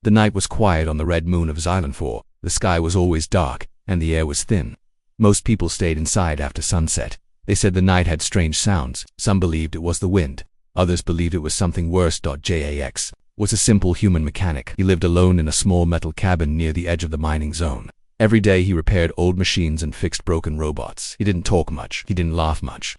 The night was quiet on the red moon of Xylon 4. The sky was always dark, and the air was thin. Most people stayed inside after sunset. They said the night had strange sounds. Some believed it was the wind. Others believed it was something worse. Jax was a simple human mechanic. He lived alone in a small metal cabin near the edge of the mining zone. Every day he repaired old machines and fixed broken robots. He didn't talk much. He didn't laugh much.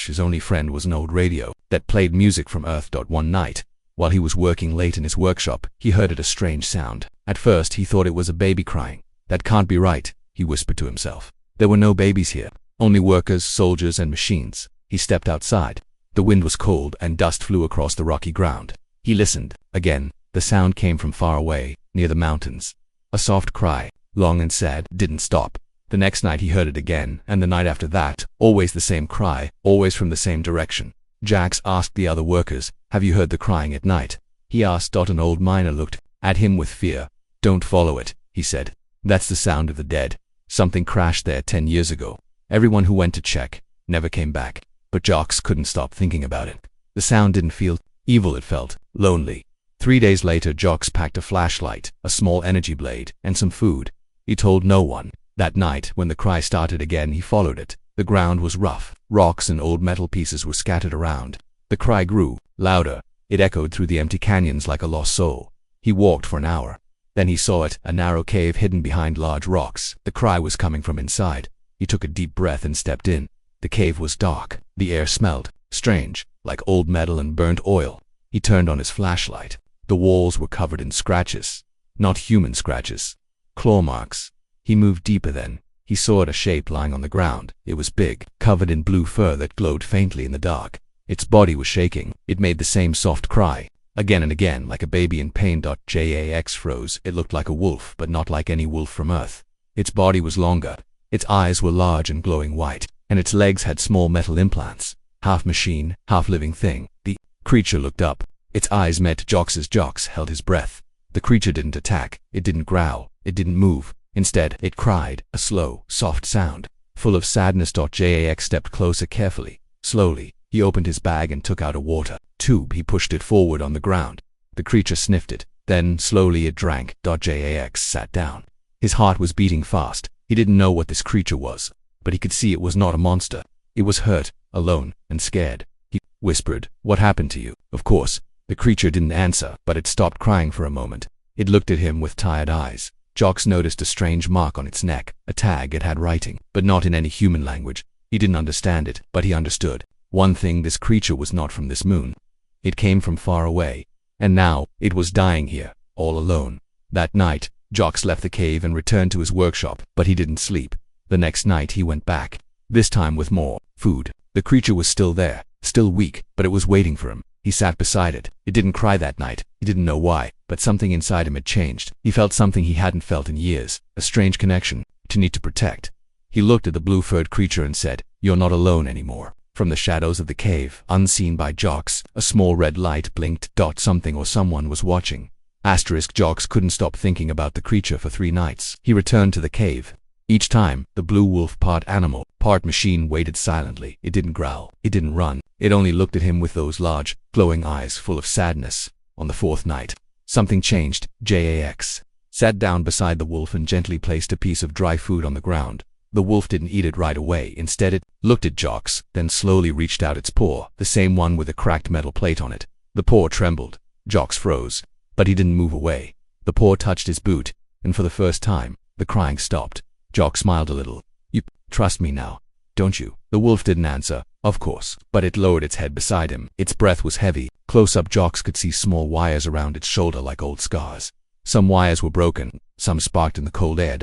His only friend was an old radio that played music from Earth. One night, while he was working late in his workshop, he heard a strange sound. At first he thought it was a baby crying. That can't be right, he whispered to himself. There were no babies here. Only workers, soldiers, and machines. He stepped outside. The wind was cold and dust flew across the rocky ground. He listened. Again, the sound came from far away, near the mountains. A soft cry, long and sad, didn't stop. The next night he heard it again, and the night after that, always the same cry, always from the same direction. Jax asked the other workers, "Have you heard the crying at night?" He asked. An old miner looked at him with fear. "Don't follow it," he said. "That's the sound of the dead. Something crashed there 10 years ago. Everyone who went to check never came back." But Jax couldn't stop thinking about it. The sound didn't feel evil, it felt lonely. 3 days later, Jax packed a flashlight, a small energy blade, and some food. He told no one. That night, when the cry started again, he followed it. The ground was rough. Rocks and old metal pieces were scattered around. The cry grew louder. It echoed through the empty canyons like a lost soul. He walked for an hour. Then he saw it, a narrow cave hidden behind large rocks. The cry was coming from inside. He took a deep breath and stepped in. The cave was dark. The air smelled strange, like old metal and burnt oil. He turned on his flashlight. The walls were covered in scratches. Not human scratches. Claw marks. He moved deeper then. He saw a shape lying on the ground. It was big, covered in blue fur that glowed faintly in the dark. Its body was shaking. It made the same soft cry, again and again, like a baby in pain. Jax froze. It looked like a wolf, but not like any wolf from Earth. Its body was longer. Its eyes were large and glowing white, and its legs had small metal implants. Half machine, half living thing. The creature looked up. Its eyes met Jax's. Jax held his breath. The creature didn't attack. It didn't growl. It didn't move. Instead, it cried, a slow, soft sound, full of sadness. Jax stepped closer carefully. Slowly, he opened his bag and took out a water tube. He pushed it forward on the ground. The creature sniffed it. Then, slowly it drank. Jax sat down. His heart was beating fast. He didn't know what this creature was, but he could see it was not a monster. It was hurt, alone, and scared. He whispered, "What happened to you?" Of course, the creature didn't answer, but it stopped crying for a moment. It looked at him with tired eyes. Jax noticed a strange mark on its neck, a tag. It had writing, but not in any human language. He didn't understand it, but he understood one thing: this creature was not from this moon. It came from far away, and now it was dying here, all alone. That night, Jax left the cave and returned to his workshop, but he didn't sleep. The next night he went back, this time with more food. The creature was still there, still weak, but it was waiting for him. He sat beside it. It didn't cry that night. He didn't know why, but something inside him had changed. He felt something he hadn't felt in years, a strange connection, to need to protect. He looked at the blue-furred creature and said, "You're not alone anymore." From the shadows of the cave, unseen by Jax, a small red light blinked. Something or someone was watching. Jax couldn't stop thinking about the creature for 3 nights. He returned to the cave. Each time, the blue wolf, part animal, part machine, waited silently. It didn't growl. It didn't run. It only looked at him with those large, glowing eyes full of sadness. On the 4th night, something changed. Jax sat down beside the wolf and gently placed a piece of dry food on the ground. The wolf didn't eat it right away. Instead, it looked at Jax, then slowly reached out its paw, the same one with a cracked metal plate on it. The paw trembled. Jax froze, but he didn't move away. The paw touched his boot, and for the first time, the crying stopped. Jax smiled a little. "You trust me now, don't you?" The wolf didn't answer, of course, but it lowered its head beside him. Its breath was heavy. Close up, Jax could see small wires around its shoulder like old scars. Some wires were broken, some sparked in the cold air.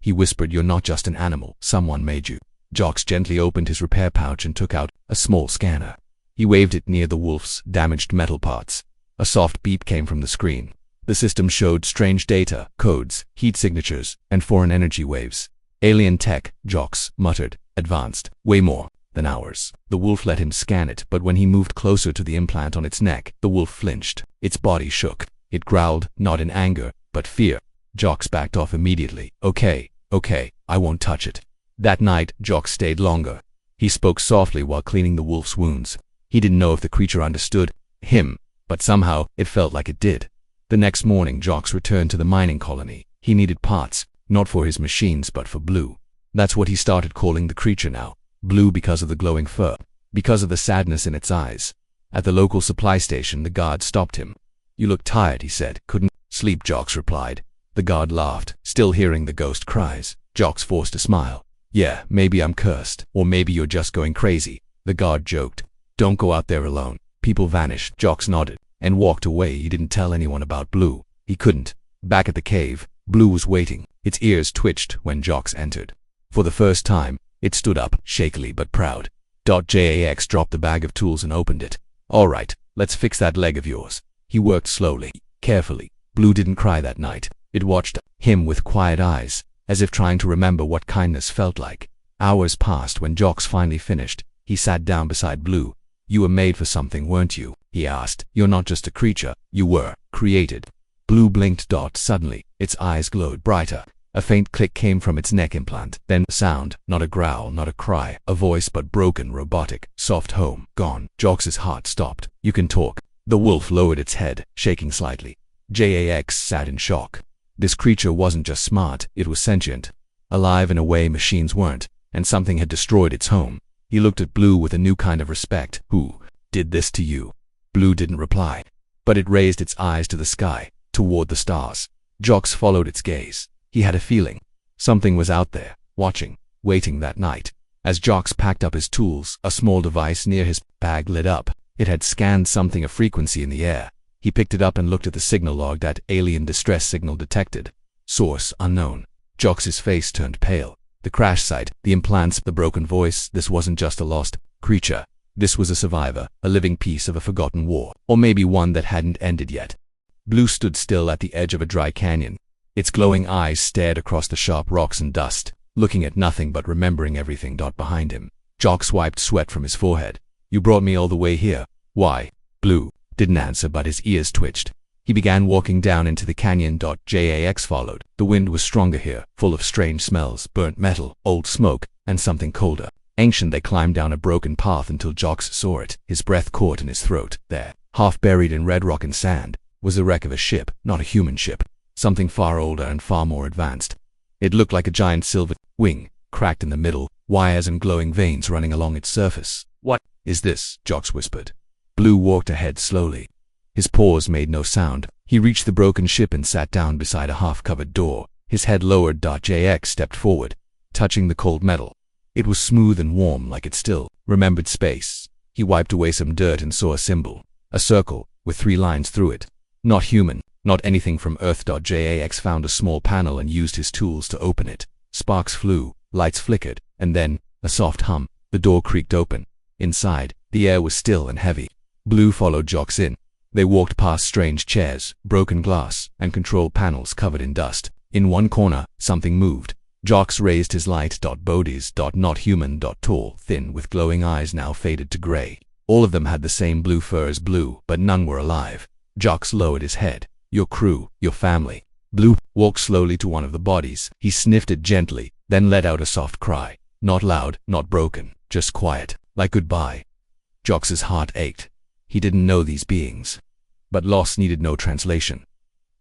He whispered, "You're not just an animal. Someone made you." Jax gently opened his repair pouch and took out a small scanner. He waved it near the wolf's damaged metal parts. A soft beep came from the screen. The system showed strange data, codes, heat signatures, and foreign energy waves. "Alien tech," Jax muttered. "Advanced. Way more than ours." The wolf let him scan it, but when he moved closer to the implant on its neck, the wolf flinched. Its body shook. It growled, not in anger, but fear. Jax backed off immediately. Okay, I won't touch it." That night, Jax stayed longer. He spoke softly while cleaning the wolf's wounds. He didn't know if the creature understood him, but somehow it felt like it did. The next morning, Jocks returned to the mining colony. He needed parts, not for his machines but for Blue. That's what he started calling the creature now. Blue because of the glowing fur, because of the sadness in its eyes. At the local supply station, the guard stopped him. "You look tired," he said. "Couldn't sleep," Jocks replied. The guard laughed, still hearing the ghost cries. Jocks forced a smile. "Yeah, maybe I'm cursed, or maybe you're just going crazy," the guard joked. "Don't go out there alone. People vanished." Jocks nodded and walked away. He didn't tell anyone about Blue. He couldn't. Back at the cave, Blue was waiting. Its ears twitched when Jocks entered. For the first time, it stood up, shakily but proud. Jax dropped the bag of tools and opened it. "All right, let's fix that leg of yours." He worked slowly, carefully. Blue didn't cry that night. It watched him with quiet eyes, as if trying to remember what kindness felt like. Hours passed. When Jocks finally finished, he sat down beside Blue. "You were made for something, weren't you?" he asked. "You're not just a creature. You were created." Blue blinked. Suddenly, its eyes glowed brighter. A faint click came from its neck implant. Then a sound, not a growl, not a cry, a voice but broken, robotic, soft. "Home, gone." Jocks's heart stopped. "You can talk." The wolf lowered its head, shaking slightly. Jax sat in shock. This creature wasn't just smart, it was sentient. Alive in a way machines weren't, and something had destroyed its home. He looked at Blue with a new kind of respect. "Who did this to you?" Blue didn't reply, but it raised its eyes to the sky, toward the stars. Jocks followed its gaze. He had a feeling. Something was out there, watching, waiting. That night, as Jocks packed up his tools, a small device near his bag lit up. It had scanned something, a frequency in the air. He picked it up and looked at the signal log. That alien distress signal detected. Source unknown. Jocks's face turned pale. The crash site, the implants, the broken voice. This wasn't just a lost creature. This was a survivor, a living piece of a forgotten war, or maybe one that hadn't ended yet. Blue stood still at the edge of a dry canyon. Its glowing eyes stared across the sharp rocks and dust, looking at nothing but remembering everything. Behind him, Jocks wiped sweat from his forehead. "You brought me all the way here. Why?" Blue didn't answer, but his ears twitched. He began walking down into the canyon. Jax followed. The wind was stronger here, full of strange smells, burnt metal, old smoke, and something colder. Ancient. They climbed down a broken path until Jocks saw it. His breath caught in his throat. There, half buried in red rock and sand, was the wreck of a ship, not a human ship. Something far older and far more advanced. It looked like a giant silver wing, cracked in the middle, wires and glowing veins running along its surface. "What is this?" Jocks whispered. Blue walked ahead slowly. His paws made no sound. He reached the broken ship and sat down beside a half-covered door. His head lowered. Jax stepped forward, touching the cold metal. It was smooth and warm, like it still remembered space. He wiped away some dirt and saw a symbol, a circle with 3 lines through it. Not human, not anything from Earth. Jax found a small panel and used his tools to open it. Sparks flew, lights flickered, and then a soft hum. The door creaked open. Inside, the air was still and heavy. Blue followed Jocks in. They walked past strange chairs, broken glass, and control panels covered in dust. In one corner, something moved. Jocks raised his light. Bodies. Not human. Tall, thin, with glowing eyes now faded to gray. All of them had the same blue fur as Blue, but none were alive. Jocks lowered his head. "Your crew, your family." Blue walked slowly to one of the bodies. He sniffed it gently, then let out a soft cry. Not loud, not broken, just quiet, like goodbye. Jocks's heart ached. He didn't know these beings, but loss needed no translation.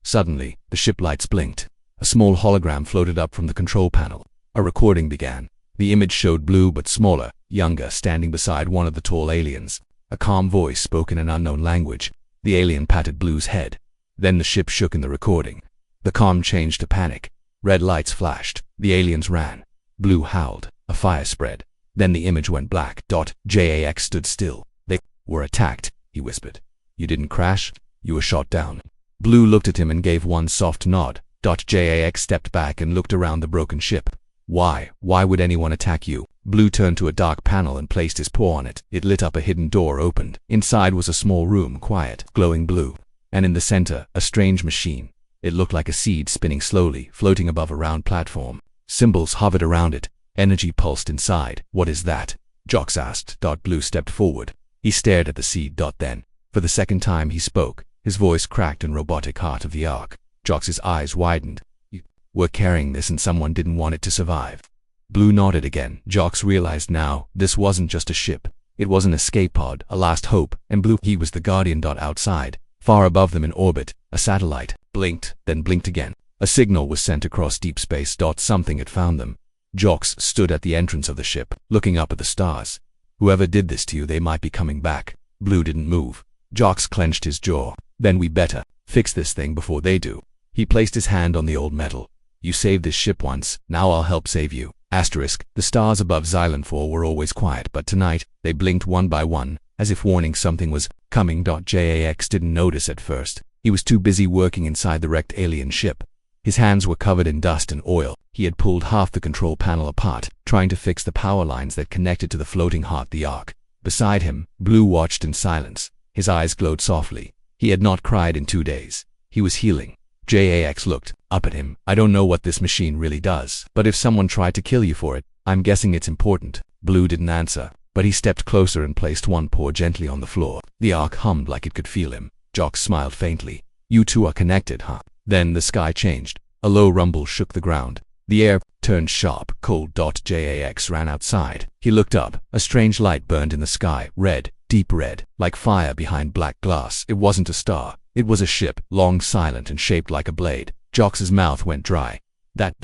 Suddenly, the ship lights blinked. A small hologram floated up from the control panel. A recording began. The image showed Blue, but smaller, younger, standing beside one of the tall aliens. A calm voice spoke in an unknown language. The alien patted Blue's head. Then the ship shook in the recording. The calm changed to panic. Red lights flashed. The aliens ran. Blue howled. A fire spread. Then the image went black. Jax stood still. "They were attacked," he whispered. "You didn't crash. You were shot down." Blue looked at him and gave one soft nod. Jax stepped back and looked around the broken ship. Why would anyone attack you?" Blue turned to a dark panel and placed his paw on it. It lit up. A hidden door opened. Inside was a small room, quiet, glowing blue. And in the center, a strange machine. It looked like a seed spinning slowly, floating above a round platform. Symbols hovered around it. Energy pulsed inside. "What is that?" Jocks asked. Blue stepped forward. He stared at the seed. Then, for the second time, he spoke. His voice cracked in robotic. "Heart of the Ark." Jocks's eyes widened. "You were carrying this and someone didn't want it to survive." Blue nodded again. Jocks realized now, this wasn't just a ship. It was an escape pod, a last hope, and Blue, he was the guardian. Outside, Far above them in orbit, a satellite blinked, then blinked again. A signal was sent across deep space. Something had found them. Jocks stood at the entrance of the ship, looking up at the stars. Whoever did this to you, they might be coming back. Blue didn't move. Jocks clenched his jaw. Then we better fix this thing before they do. He placed his hand on the old metal. You saved this ship once, now I'll help save you. Asterisk. The stars above Xylem 4 were always quiet, but tonight, they blinked one by one, as if warning something was coming. Jax didn't notice at first. He was too busy working inside the wrecked alien ship. His hands were covered in dust and oil. He had pulled half the control panel apart, trying to fix the power lines that connected to the floating heart, the Ark. Beside him, Blue watched in silence. His eyes glowed softly. He had not cried in 2 days. He was healing. Jax looked up at him. I don't know what this machine really does, but if someone tried to kill you for it, I'm guessing it's important. Blue didn't answer, but he stepped closer and placed one paw gently on the floor. The Ark hummed like it could feel him. Jock smiled faintly. You two are connected, huh? Then the sky changed. A low rumble shook the ground. The air turned sharp, cold. Jax ran outside. He looked up. A strange light burned in the sky, red, deep red, like fire behind black glass. It wasn't a star. It was a ship, long, silent, and shaped like a blade. Jox's mouth went dry. That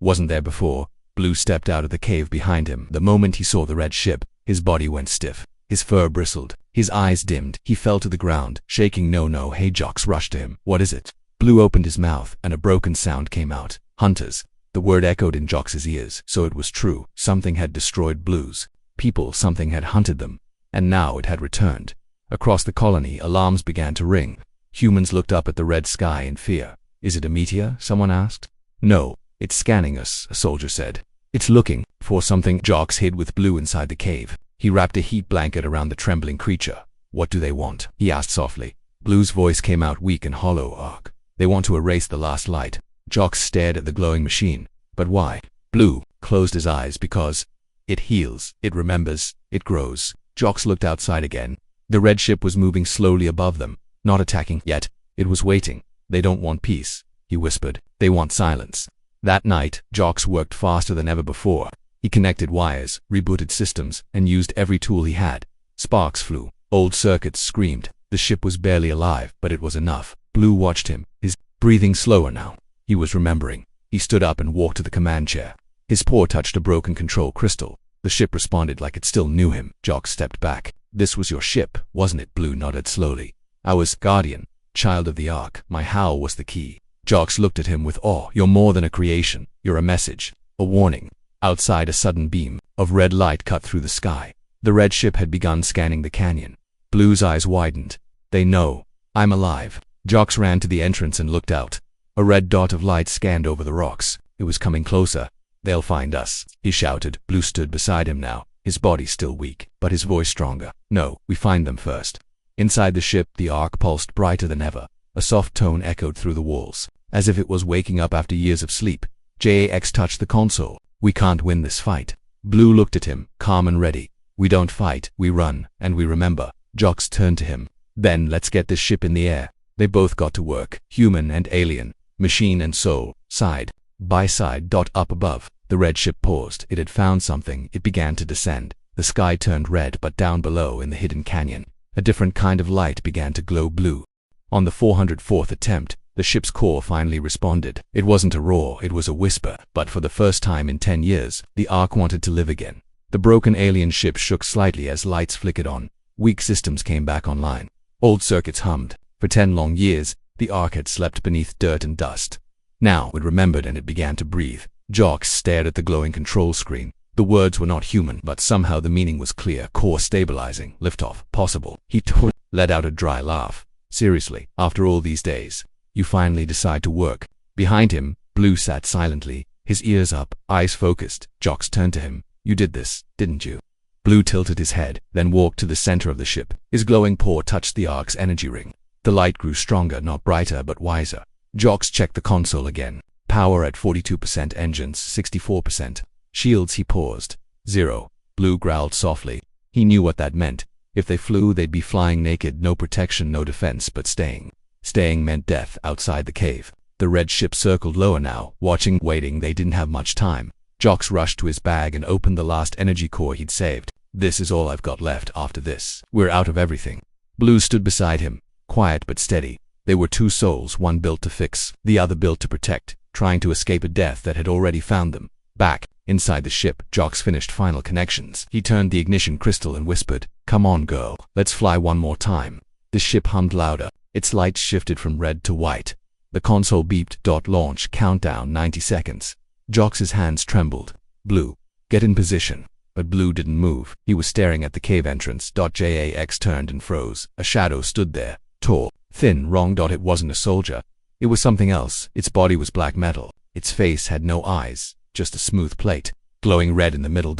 wasn't there before. Blue stepped out of the cave behind him. The moment he saw the red ship, his body went stiff. His fur bristled. His eyes dimmed. He fell to the ground, shaking. No. Hey, Jox rushed to him. What is it? Blue opened his mouth, and a broken sound came out. Hunters. The word echoed in Jox's ears. So it was true. Something had destroyed Blue's people. Something had hunted them. And now it had returned. Across the colony, alarms began to ring. Humans looked up at the red sky in fear. Is it a meteor? Someone asked. No, it's scanning us, a soldier said. It's looking for something. Jox hid with Blue inside the cave. He wrapped a heat blanket around the trembling creature. What do they want? He asked softly. Blue's voice came out weak and hollow. Ark. They want to erase the last light. Jox stared at the glowing machine. But why? Blue closed his eyes. Because it heals, it remembers, it grows. Jox looked outside again. The red ship was moving slowly above them. Not attacking yet. It was waiting. They don't want peace, he whispered. They want silence. That night, Jox worked faster than ever before. He connected wires, rebooted systems, and used every tool he had. Sparks flew. Old circuits screamed. The ship was barely alive, but it was enough. Blue watched him, his breathing slower now. He was remembering. He stood up and walked to the command chair. His paw touched a broken control crystal. The ship responded like it still knew him. Jox stepped back. This was your ship, wasn't it? Blue nodded slowly. I was Guardian, child of the Ark. My howl was the key. Jox looked at him with awe. You're more than a creation. You're a message. A warning. Outside, a sudden beam of red light cut through the sky. The red ship had begun scanning the canyon. Blue's eyes widened. They know. I'm alive. Jox ran to the entrance and looked out. A red dot of light scanned over the rocks. It was coming closer. They'll find us, he shouted. Blue stood beside him now, his body still weak, but his voice stronger. No, we find them first. Inside the ship, the Ark pulsed brighter than ever. A soft tone echoed through the walls, as if it was waking up after years of sleep. Jax touched the console. We can't win this fight. Blue looked at him, calm and ready. We don't fight, we run, and we remember. Jox turned to him. Then let's get this ship in the air. They both got to work, human and alien, machine and soul, side by side. Up above, the red ship paused. It had found something. It began to descend. The sky turned red, but down below in the hidden canyon, a different kind of light began to glow blue. On the 404th attempt, the ship's core finally responded. It wasn't a roar, it was a whisper, but for the first time in 10 years, the Ark wanted to live again. The broken alien ship shook slightly as lights flickered on. Weak systems came back online. Old circuits hummed. For 10 long years, the Ark had slept beneath dirt and dust. Now it remembered and it began to breathe. Jox stared at the glowing control screen. The words were not human, but somehow the meaning was clear. Core stabilizing, liftoff, possible. He let out a dry laugh. Seriously, after all these days, you finally decide to work. Behind him, Blue sat silently, his ears up, eyes focused. Jox turned to him. You did this, didn't you? Blue tilted his head, then walked to the center of the ship. His glowing paw touched the Ark's energy ring. The light grew stronger, not brighter, but wiser. Jox checked the console again. Power at 42%, engines 64%. Shields. He paused. 0. Blue growled softly. He knew what that meant. If they flew, they'd be flying naked, no protection, no defense, but staying. Staying meant death outside the cave. The red ship circled lower now, watching, waiting. They didn't have much time. Jox rushed to his bag and opened the last energy core he'd saved. This is all I've got left. After this, we're out of everything. Blue stood beside him, quiet but steady. They were two souls, one built to fix, the other built to protect, trying to escape a death that had already found them. Back, inside the ship, Jox finished final connections. He turned the ignition crystal and whispered, "Come on, girl, let's fly one more time." The ship hummed louder. Its lights shifted from red to white. The console beeped. Launch countdown 90 seconds. Jox's hands trembled. "Blue, get in position." But Blue didn't move. He was staring at the cave entrance. Jax turned and froze. A shadow stood there. Tall, thin, wrong. It wasn't a soldier. It was something else. Its body was black metal. Its face had no eyes, just a smooth plate, glowing red in the middle.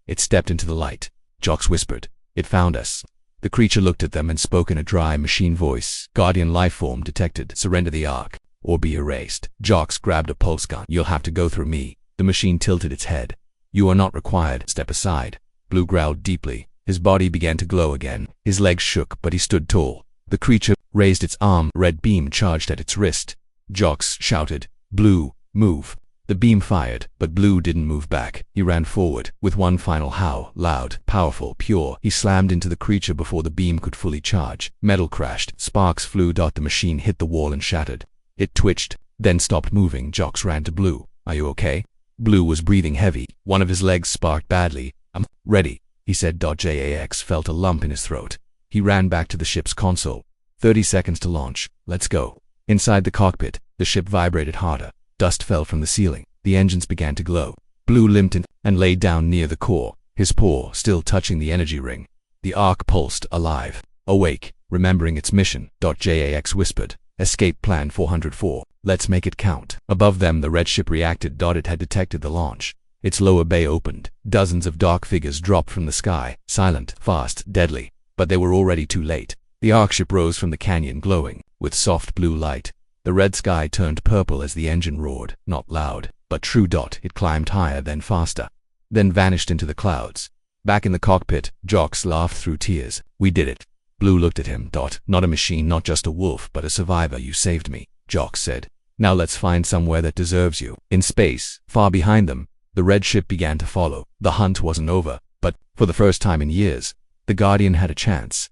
It stepped into the light. Jox whispered, "It found us." The creature looked at them and spoke in a dry machine voice. "Guardian lifeform detected. Surrender the Ark, or be erased." Jox grabbed a pulse gun. "You'll have to go through me." The machine tilted its head. "You are not required. Step aside." Blue growled deeply. His body began to glow again. His legs shook, but he stood tall. The creature raised its arm. Red beam charged at its wrist. Jox shouted, "Blue, move." The beam fired, but Blue didn't move back. He ran forward. With one final howl, loud, powerful, pure, he slammed into the creature before the beam could fully charge. Metal crashed. Sparks flew. The machine hit the wall and shattered. It twitched, then stopped moving. Jox ran to Blue. "Are you okay?" Blue was breathing heavy. One of his legs sparked badly. "I'm ready," he said. Jax felt a lump in his throat. He ran back to the ship's console. 30 seconds to launch. "Let's go." Inside the cockpit, the ship vibrated harder. Dust fell from the ceiling. The engines began to glow. Blue limped in and laid down near the core, his paw still touching the energy ring. The Ark pulsed, alive, awake, remembering its mission. Jax whispered, "Escape plan 404. Let's make it count." Above them, the red ship reacted. It had detected the launch. Its lower bay opened. Dozens of dark figures dropped from the sky, silent, fast, deadly. But they were already too late. The Ark ship rose from the canyon, glowing with soft blue light. The red sky turned purple as the engine roared, not loud, but true. It climbed higher, then faster, then vanished into the clouds. Back in the cockpit, Jox laughed through tears. "We did it." Blue looked at him. "Not a machine, not just a wolf, but a survivor. You saved me," Jox said. "Now let's find somewhere that deserves you." In space, far behind them, the red ship began to follow. The hunt wasn't over, but, for the first time in years, the Guardian had a chance.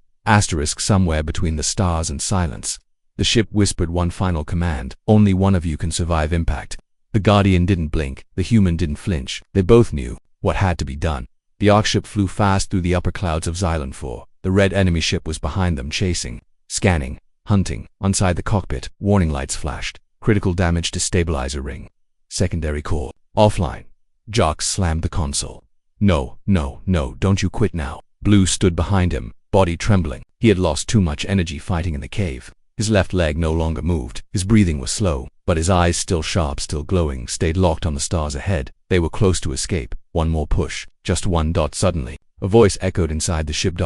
Somewhere between the stars and silence. The ship whispered one final command. "Only one of you can survive impact." The Guardian didn't blink. The human didn't flinch. They both knew what had to be done. The Ark ship flew fast through the upper clouds of Xylon 4. The red enemy ship was behind them, chasing, scanning, hunting. Inside the cockpit, warning lights flashed. Critical damage to stabilizer ring. Secondary core offline. Jox slammed the console. No, don't you quit now." Blue stood behind him, body trembling. He had lost too much energy fighting in the cave. His left leg no longer moved. His breathing was slow, but his eyes, still sharp, still glowing, stayed locked on the stars ahead. They were close to escape. One more push. Just one. Suddenly, a voice echoed inside the ship.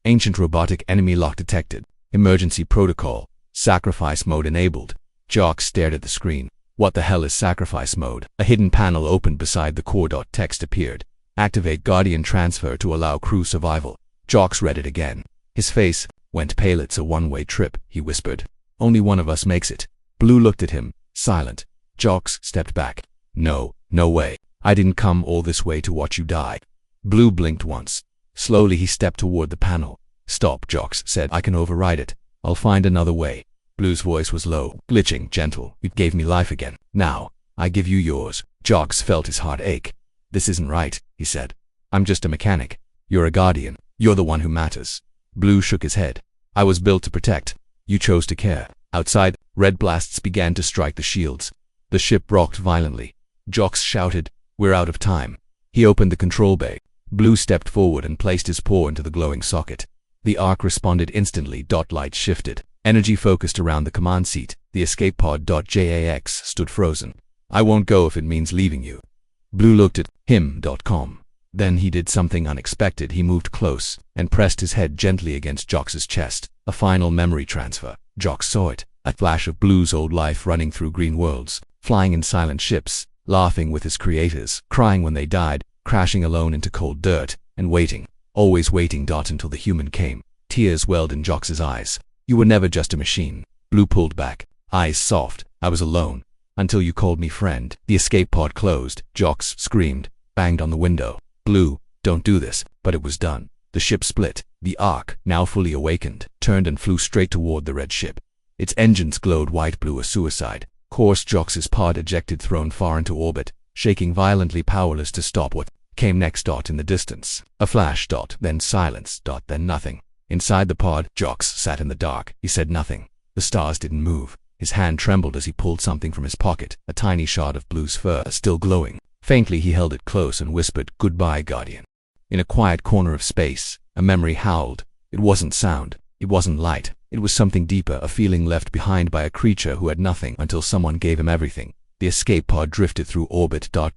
Ancient robotic enemy lock detected. Emergency protocol. Sacrifice mode enabled. Jox stared at the screen. What the hell is sacrifice mode? A hidden panel opened beside the core. Text appeared. Activate Guardian transfer to allow crew survival. Jox read it again. His face went pale. "It's a one-way trip," he whispered. "Only one of us makes it." Blue looked at him, silent. Jox stepped back. No way. I didn't come all this way to watch you die." Blue blinked once. Slowly he stepped toward the panel. "Stop," Jox said. "I can override it. I'll find another way." Blue's voice was low, glitching, gentle. "You gave me life again. Now, I give you yours." Jox felt his heart ache. "This isn't right," he said. "I'm just a mechanic. You're a Guardian. You're the one who matters." Blue shook his head. "I was built to protect. You chose to care." Outside, red blasts began to strike the shields. The ship rocked violently. Jox shouted, "We're out of time." He opened the control bay. Blue stepped forward and placed his paw into the glowing socket. The Ark responded instantly. Light shifted. Energy focused around the command seat. The escape pod. Jax stood frozen. "I won't go if it means leaving you." Blue looked at him. Then he did something unexpected. He moved close and pressed his head gently against Jox's chest. A final memory transfer. Jox saw it. A flash of Blue's old life running through green worlds, flying in silent ships, laughing with his creators, crying when they died, crashing alone into cold dirt, and waiting, always waiting. Until the human came. Tears welled in Jox's eyes. "You were never just a machine." Blue pulled back, eyes soft. "I was alone, until you called me friend." The escape pod closed. Jox screamed, banged on the window. "Blue, don't do this." But it was done. The ship split. The Ark, now fully awakened, turned and flew straight toward the red ship. Its engines glowed white-blue as suicide. Course Jox's pod ejected, thrown far into orbit, shaking violently, powerless to stop what came next. In the distance, a flash. Then silence. Then nothing. Inside the pod, Jox sat in the dark. He said nothing. The stars didn't move. His hand trembled as he pulled something from his pocket, a tiny shard of blue's fur, still glowing. Faintly he held it close and whispered, "Goodbye, Guardian." In a quiet corner of space, a memory howled. It wasn't sound. It wasn't light. It was something deeper, a feeling left behind by a creature who had nothing until someone gave him everything. The escape pod drifted through orbit. Dark.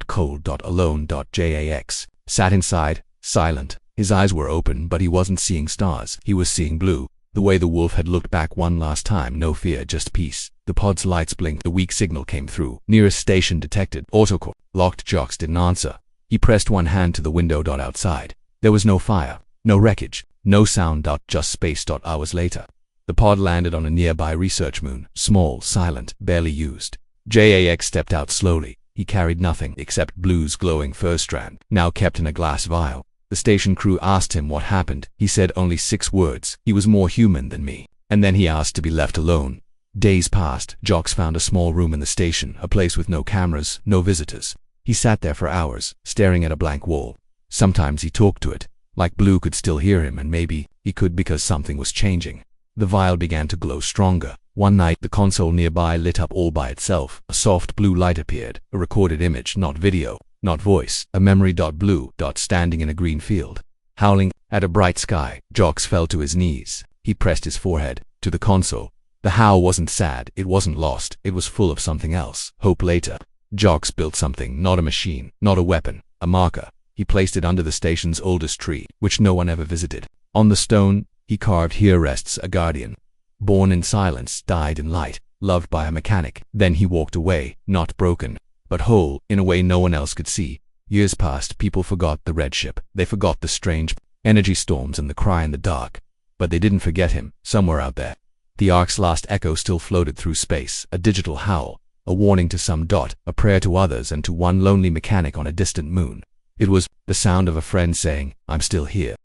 Cold. Alone. Jax sat inside, silent. His eyes were open, but he wasn't seeing stars. He was seeing blue. The way the wolf had looked back one last time. No fear, just peace. The pod's lights blinked. The weak signal came through. Nearest station detected. Autocore. Locked. Jox didn't answer. He pressed one hand to the window. Outside, there was no fire, no wreckage, no sound. Just space. Hours later, the pod landed on a nearby research moon. Small, silent, barely used. Jax stepped out slowly. He carried nothing except blue's glowing fur strand, now kept in a glass vial. The station crew asked him what happened. He said only 6 words. He was more human than me. And then he asked to be left alone. Days passed. Jox found a small room in the station, a place with no cameras, no visitors. He sat there for hours, staring at a blank wall. Sometimes he talked to it, like blue could still hear him, and maybe he could because something was changing. The vial began to glow stronger. One night, the console nearby lit up all by itself. A soft blue light appeared, a recorded image, not video, not voice, a memory. Blue standing in a green field, howling at a bright sky. Jox fell to his knees. He pressed his forehead to the console. The howl wasn't sad, it wasn't lost, it was full of something else. Hope. Later, Jox built something, not a machine, not a weapon, a marker. He placed it under the station's oldest tree, which no one ever visited. On the stone, he carved, "Here rests a guardian. Born in silence, died in light, loved by a mechanic." Then he walked away, not broken, but whole, in a way no one else could see. Years passed. People forgot the red ship. They forgot the strange energy storms and the cry in the dark. But they didn't forget him. Somewhere out there, the Ark's last echo still floated through space, a digital howl, a warning to some. A prayer to others, and to one lonely mechanic on a distant moon. It was the sound of a friend saying, "I'm still here."